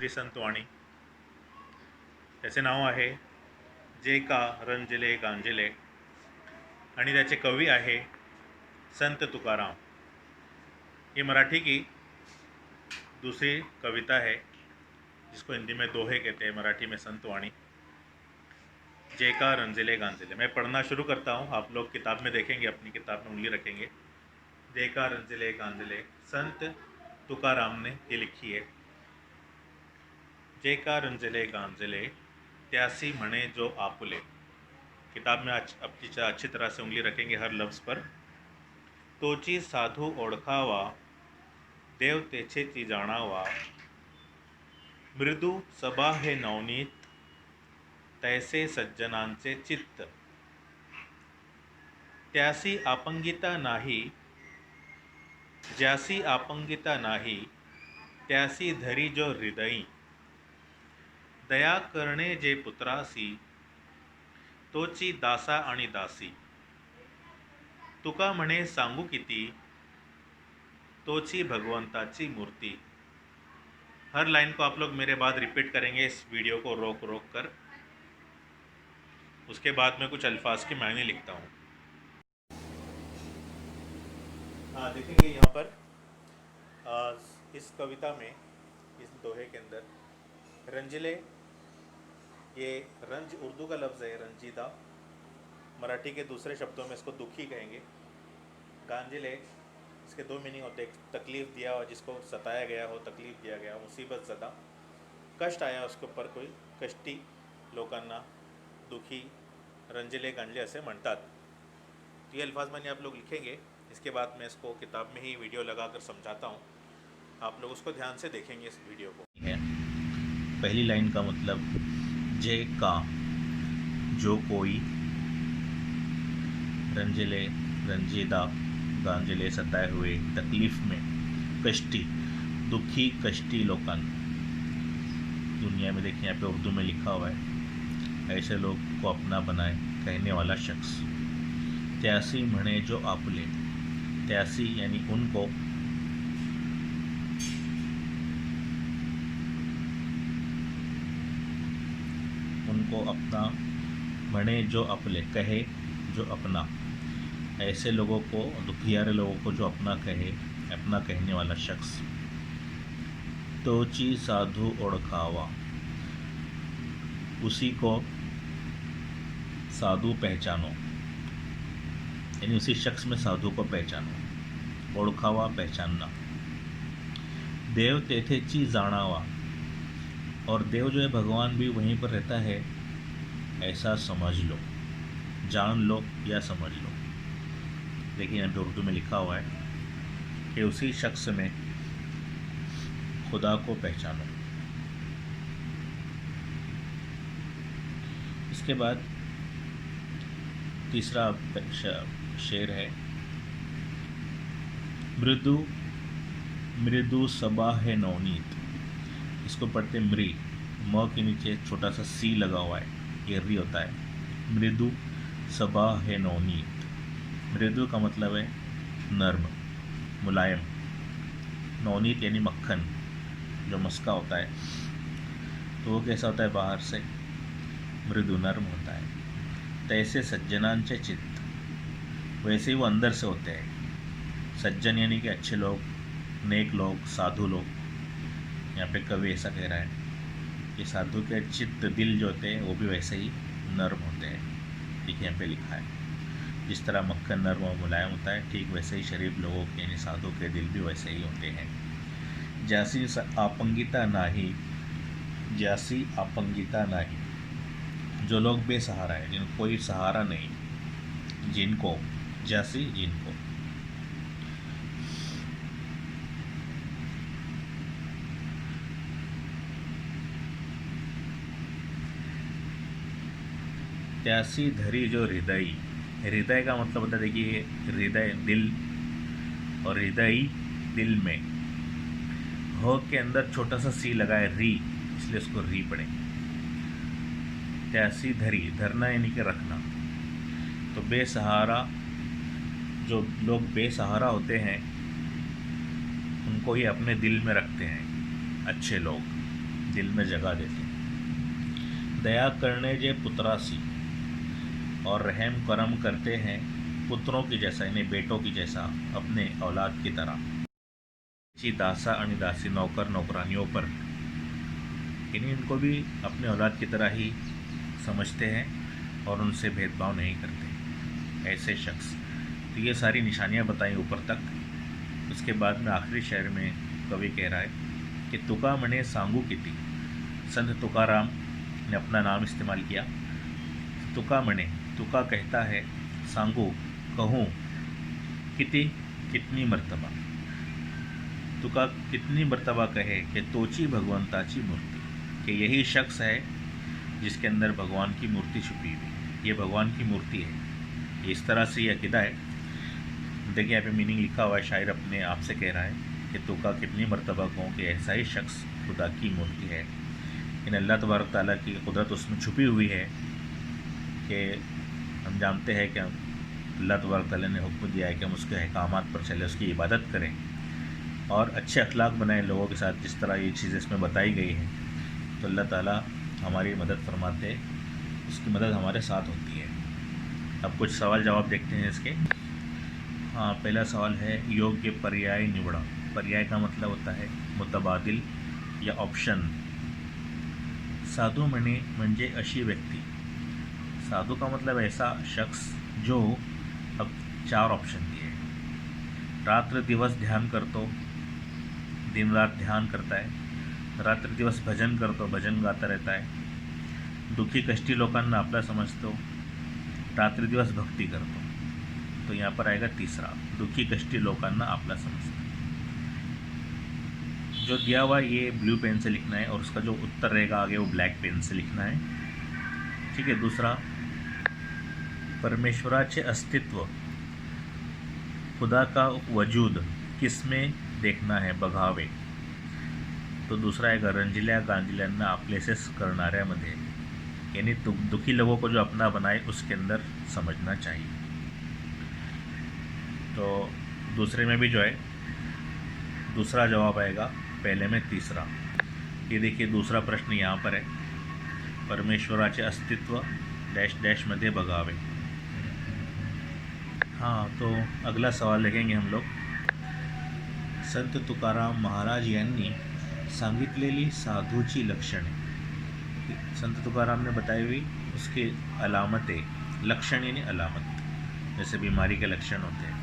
श्री संत वाणी. त्याचे नाव आहे जे का रंजले गांजले आणि त्याचे कवी आहे संत तुकाराम. ये मराठी की दूसरी कविता है जिसको हिंदी में दोहे कहते हैं, मराठी में संत वाणी. जे का रंजले गांजले. मैं पढ़ना शुरू करता हूँ, आप लोग किताब में देखेंगे, अपनी किताब में उंगली रखेंगे. जे का रंजले गांजले संत तुकाराम ने ये लिखी है. जे का रंजले गांजले त्यासी म्हणे जो आपुले. किताब में अच्छी तरह से उंगली रखेंगे हर लफ्ज़ पर. तोची साधू ओळखावा देव तेचे ती जाणावा. मृदू सबा हे नवनीत तैसे सज्जनांचे चित्त. त्यासी आपंगिता नाही ज्यासी आपंगिता नाही त्यासी धरी जो हृदयी. दया करणे जे पुत्रासी तोची दासा आणि दासी. तुका म्हणे सांगू किती तोची भगवंताची मूर्ति. हर लाइन को आप लोग मेरे बाद रिपीट करेंगे इस वीडियो को रोक रोक कर. उसके बाद मैं कुछ अल्फाज के मायने लिखता हूँ. हाँ, देखेंगे यहाँ पर इस कविता में, इस दोहे के अंदर रंजिले, ये रंज उर्दू का लफ्ज़ है, रंजीदा. मराठी के दूसरे शब्दों में इसको दुखी कहेंगे. गांजिले, इसके दो मीनिंग होते हैं. तकलीफ़ दिया हो, जिसको सताया गया हो, तकलीफ़ दिया गया हो, मुसीबत ज़दा, कष्ट आया उसके ऊपर कोई, कष्टी लोकांना दुखी रंजिले गांजले असे म्हणतात. तो ये अल्फाज मैंने आप लोग लिखेंगे. इसके बाद मैं इसको किताब में ही वीडियो लगाकर समझाता हूँ. आप लोग उसको ध्यान से देखेंगे इस वीडियो को. पहली लाइन का मतलब जे का जो कोई, रंजिले रंजीदा, गांजिले सताए हुए, तकलीफ़ में, कष्टी दुखी कष्टी लोकां. दुनिया में देखिए यहाँ पे उर्दू में लिखा हुआ है, ऐसे लोग को अपना बनाए कहने वाला शख्स. त्यासी म्हणे जो आपुले. त्यासी यानी उनको, उनको अपना, म्हणे जो अपले कहे जो अपना. ऐसे लोगों को, दुखियारे लोगों को जो अपना कहे, अपना कहने वाला शख्स. तोची साधु ओळखावा. उसी को साधु पहचानो, यानी उसी शख्स में साधु को पहचानो. ओळखावा पहचानना. देव तेथेची जाणावा. और देव जो है भगवान भी वहीं पर रहता है ऐसा समझ लो, जान लो या समझ लो. देखिए यहाँ पे उर्दू में लिखा हुआ है कि उसी शख्स में खुदा को पहचानो. इसके बाद तीसरा शेर है, मृदु मृदु सबा है नवनीत. इसको पढ़ते मृ, म के नीचे छोटा सा सी लगा हुआ है, ये री होता है. मृदु सबा है नवनीत. मृदु का मतलब है नर्म, मुलायम. नवनीत यानी मक्खन, जो मस्का होता है, तो वो कैसा होता है बाहर से, मृदु नर्म होता है. तैसे सज्जनांचे चित्त. वैसे ही वो अंदर से होते हैं. सज्जन यानी कि अच्छे लोग, नेक लोग, साधु लोग. यहाँ पे कवि ऐसा कह रहा है कि साधु के चित्त, दिल जो होते हैं वो भी वैसे ही नर्म होते हैं. ठीक यहाँ पे लिखा है, जिस तरह मक्खन नर्म और मुलायम होता है, ठीक वैसे ही शरीफ लोगों के यानी साधु के दिल भी वैसे ही होते हैं. जैसी आपंगिता नाही, जैसी आपंगिता नाही. जो लोग बेसहारा है, जिनको कोई सहारा नहीं, जिनको, जैसी जिनको. त्यासी धरी जो हृदय. हृदय का मतलब होता है, देखिए हृदय दिल, और हृदय दिल में. हो के अंदर छोटा सा सी लगा है, री, इसलिए उसको री पढ़े. त्यासी धरी, धरना यानी कि रखना. तो बेसहारा, जो लोग बेसहारा होते हैं उनको ही अपने दिल में रखते हैं अच्छे लोग. दिल में जगह देते। दया करने जे पुत्रासी, और रहम करम करते हैं पुत्रों की जैसा, यानी बेटों की जैसा, अपने औलाद की तरह। जी दासा आणि दासी, नौकर नौकरानियों पर, यानी इनको भी अपने औलाद की तरह ही समझते हैं और उनसे भेदभाव नहीं करते ऐसे शख्स। तो ये सारी निशानियां बताई ऊपर तक। उसके बाद में आखिरी शेर में कवि कह रहा है कि तुका मने सांगू किती। संत तुकाराम ने अपना नाम इस्तेमाल किया। तुका मने, तुका कहता है, सांगू कहूँ, किती कितनी मर्तबा, तुका कितनी मर्तबा कहे कि तोची भगवंताची मूर्ति, कि यही शख्स है जिसके अंदर भगवान की मूर्ति छुपी हुई है, ये भगवान की मूर्ति है। इस तरह से यह अक़ीदा है। देखिए यहाँ पे मीनिंग लिखा हुआ है, शायर अपने आप से कह रहा है कि तुका कितनी मर्तबा कहूँ कि ऐसा ही शख्स खुदा की मूर्ति है। इन अल्लाह तबारक ताला की कुदरत उसमें छुपी हुई है कि हम जानते हैं कि अल्लाह तबारक ताला ने हुक्म दिया है कि हम उसके अहकामात पर चले, उसकी इबादत करें और अच्छे अखलाक बनाएं लोगों के साथ, जिस तरह ये चीज़ें इसमें बताई गई हैं। तो अल्लाह ताला हमारी मदद फरमाते, उसकी मदद हमारे साथ होती है। अब कुछ सवाल जवाब देखते हैं इसके। हाँ, पहला सवाल है, योग्य पर्याय निवड़ा। पर्याय का मतलब होता है मुतबादिल या ऑप्शन। साधू म्हणे म्हणजे अशी व्यक्ति। साधु का मतलब ऐसा शख्स जो, अब 4 ऑप्शन दिए। रात्र दिवस ध्यान करतो, दिन रात ध्यान करता है। रात्र दिवस भजन करतो, भजन गाता रहता है। दुखी कष्टी लोकांना आपला समजतो, रात्र दिवस भक्ति करतो। तो यहाँ पर आएगा तीसरा, दुखी कष्टी लोकांना आपला समजतो। जो दिया हुआ ये ब्लू पेन से लिखना है और उसका जो उत्तर रहेगा आगे वो ब्लैक पेन से लिखना है, ठीक है। दूसरा, परमेश्वराचे अस्तित्व, खुदा का वजूद किसमें देखना है, बघावे। तो दूसरा है, रंजिल्या गांजिल्यांना आपलेसेस करणाऱ्यामध्ये, यानी दुखी लोगों को जो अपना बनाए उसके अंदर समझना चाहिए। तो दूसरे में भी जो है दूसरा जवाब आएगा, पहले में तीसरा। ये देखिए दूसरा प्रश्न यहाँ पर है, परमेश्वराचे अस्तित्व डैश डैश मध्ये बघावे। हाँ, तो अगला सवाल देखेंगे हम लोग। संत तुकाराम महाराज यांनी सांगितलेली साधूची लक्षणे। संत तुकाराम ने बताई हुई उसकी अलामतें, लक्षण यानी अलामत, जैसे बीमारी के लक्षण होते हैं।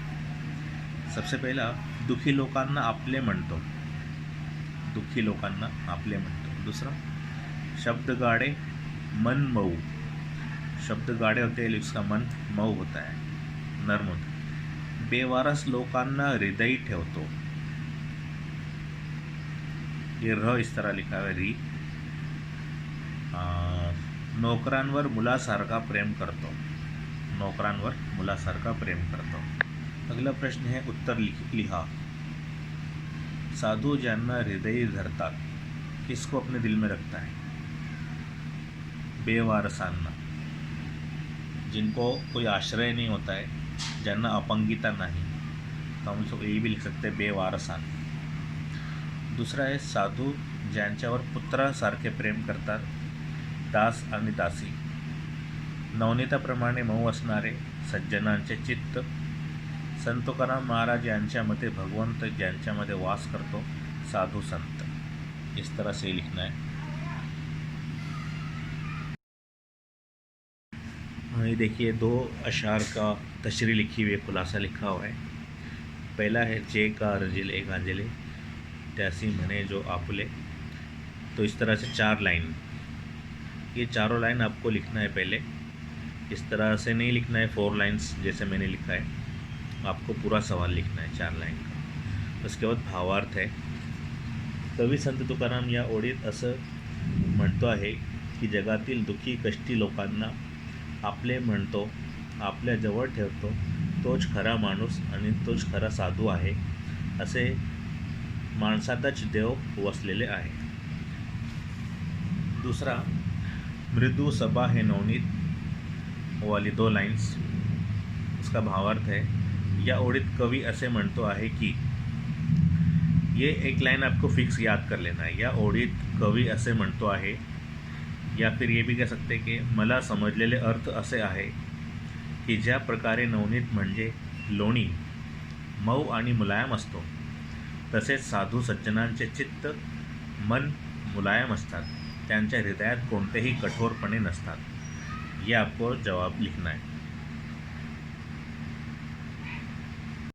सबसे पहला, दुखी लोकांना आपले म्हणतो, दुखी लोकांना आपले म्हणतो। दूसरा, शब्द गाड़े मन मऊ, शब्द गाड़े होते हैं उसका मन मऊ होता है, नर्म होता है। बेवारस लोकांना हृदय ठेवतो, ये र इस तरह लिखा है, री। नोकरांवर मुलासारखा प्रेम करतो, नोकरांवर मुलासारखा प्रेम करतो। अगला प्रश्न है, उत्तर लिहा। साधु ज्यांना हृदय धरतात, किसको अपने दिल में रखता है, बेवारसांना, जिनको कोई आश्रय नहीं होता है, ज्यांना अपंगिता नहीं, तो हम इसको ये भी लिख सकते हैं, बेवारसान। दूसरा है, साधू ज्यांच्यावर पुत्रासारखे प्रेम करतात, दास आणि दासी, नवनीताप्रमाणे मऊ असणारे सज्जनांचे चित्त। संत तुकाराम महाराज यांच्या मते भगवंत ज्यांच्यामध्ये वास करतो, साधु संत। इस तरह से लिखना है। ये देखिए 2 अशार का तशरी लिखी हुई है, खुलासा लिखा हुआ है। पहला है, जे का रंजिले गांजिले त्यासी म्हणे जो आपुले। तो इस तरह से 4 लाइन, ये चारों लाइन आपको लिखना है पहले। इस तरह से नहीं लिखना है 4 लाइन्स जैसे मैंने लिखा है, आपको पूरा सवाल लिखना है 4 लाइन का। उसके बाद भावार्थ है। कवी संत तुकाराम या ओळीत असं म्हणतो आहे की जगातील दुःखी कष्टी लोकांना आपले म्हणतो, आपल्या जवळ ठेवतो, तोच खरा माणूस आणि तोच खरा साधू आहे, असे माणसातच देव वसलेले आहे। दूसरा, मृदु सबा है नवनीत वाली 2 लाइन्स, उसका भावार्थ है, या ओळीत कवी असे म्हणतो आहे की ये एक लाईन आपको फिक्स याद कर लेना है. या ओळीत कवी असे म्हणतो आहे, या फिर ये भी कह सकते की मला समजलेले अर्थ असे आहे की ज्या प्रकारे नवनीत म्हणजे लोणी मऊ आणि मुलायम असतो, तसेच साधू सज्जनांचे चित्त मन मुलायम असतात, त्यांच्या हृदयात कोणतेही कठोरपणे नसतात. ये आपको जवाब लिखना है.